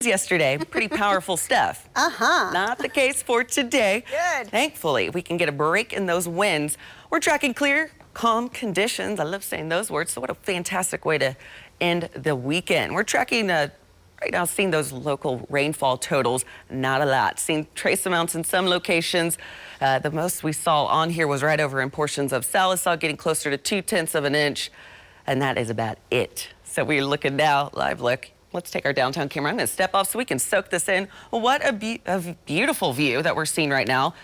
yesterday. Pretty powerful stuff. Not the case for today. Good. Thankfully, we can get a break in those winds. We're tracking clear, calm conditions. I love saying those words. So what a fantastic way to end the weekend. We're tracking right now, seeing those local rainfall totals. Not a lot. Seeing trace amounts in some locations. The most we saw on here was right over in portions of Sallisaw, getting closer to 2/10 of an inch. And that is about it. So we're looking now, live look. Let's take our downtown camera. I'm going to step off so we can soak this in. What a beautiful view that we're seeing right now.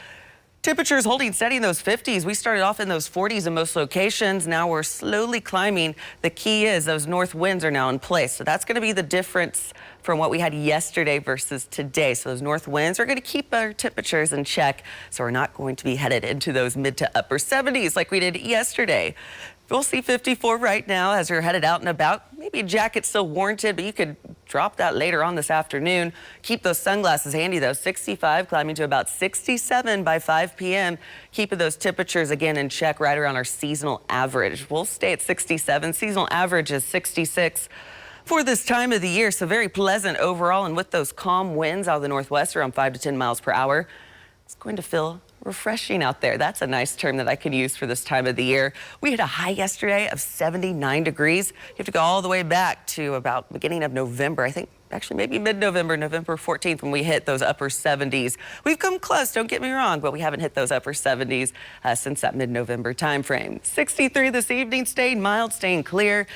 Temperatures holding steady in those 50s. We started off in those 40s in most locations. Now we're slowly climbing. The key is those north winds are now in place. So that's going to be the difference from what we had yesterday versus today. So those north winds are going to keep our temperatures in check. So we're not going to be headed into those mid to upper 70s like we did yesterday. We'll see 54 right now as you're headed out and about. Maybe a jacket still warranted, but you could drop that later on this afternoon. Keep those sunglasses handy, though. 65 climbing to about 67 by 5 p.m. Keeping those temperatures, again, in check right around our seasonal average. We'll stay at 67. Seasonal average is 66 for this time of the year, so very pleasant overall. And with those calm winds out of the northwest around 5 to 10 miles per hour, it's going to feel refreshing out there. That's a nice term that I can use for this time of the year. We hit a high yesterday of 79 degrees. You have to go all the way back to about beginning of November. I think actually maybe mid-November, November 14th, when we hit those upper 70s. We've come close, don't get me wrong, but we haven't hit those upper 70s since that mid-November time frame. 63 this evening, staying mild, staying clear.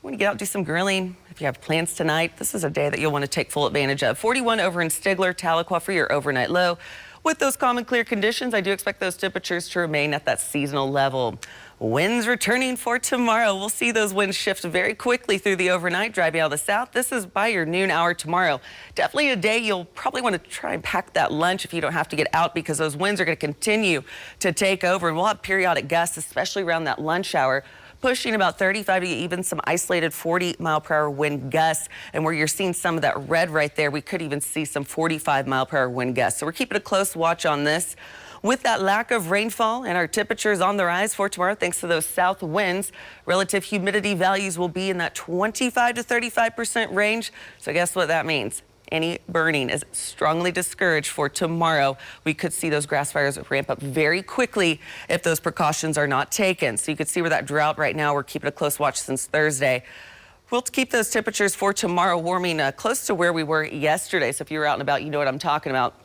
When you get out, do some grilling. If you have plans tonight, this is a day that you'll want to take full advantage of. 41 over in Stigler, Tahlequah for your overnight low. With those calm and clear conditions, I do expect those temperatures to remain at that seasonal level. Winds returning for tomorrow. We'll see those winds shift very quickly through the overnight, driving out of the south. This is by your noon hour tomorrow. Definitely a day you'll probably want to try and pack that lunch if you don't have to get out, because those winds are going to continue to take over. And we'll have periodic gusts, especially around that lunch hour, pushing about 35 to even some isolated 40-mile-per-hour wind gusts. And where you're seeing some of that red right there, we could even see some 45-mile-per-hour wind gusts. So we're keeping a close watch on this. With that lack of rainfall and our temperatures on the rise for tomorrow, thanks to those south winds, relative humidity values will be in that 25 to 35% range. So guess what that means? Any burning is strongly discouraged for tomorrow. We could see those grass fires ramp up very quickly if those precautions are not taken. So you could see where that drought right now, we're keeping a close watch since Thursday. We'll keep those temperatures for tomorrow warming close to where we were yesterday. So if you're out and about, you know what I'm talking about.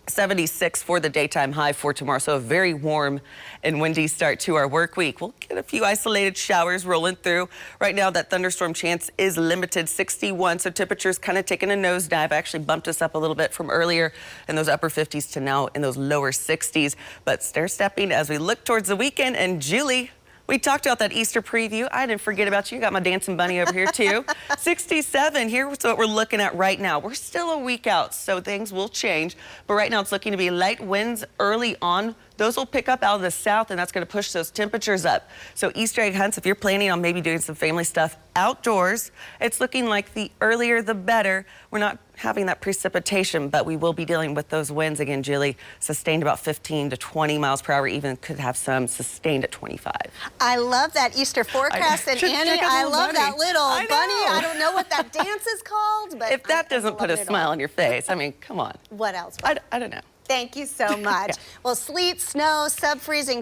76 for the daytime high for tomorrow. So a very warm and windy start to our work week. We'll get a few isolated showers rolling through. Right now, that thunderstorm chance is limited, 61. So temperatures kind of taking a nosedive. Actually bumped us up a little bit from earlier in those upper 50s to now in those lower 60s. But stair-stepping as we look towards the weekend. And Julie, we talked about that Easter preview. I didn't forget about you. Got my dancing bunny over here, too. 67. Here's what we're looking at right now. We're still a week out, so things will change. But right now, it's looking to be light winds early on. Those will pick up out of the south, and that's going to push those temperatures up. So Easter egg hunts, if you're planning on maybe doing some family stuff outdoors, it's looking like the earlier the better. We're not having that precipitation, but we will be dealing with those winds again, Julie, sustained about 15 to 20 miles per hour, even could have some sustained at 25. I love that Easter forecast, and Annie, I love that little bunny. I don't know what that dance is called, but if that doesn't put a smile on your face, I mean, come on. What else? I don't know. Thank you so much. Well, sleet, snow, sub-freezing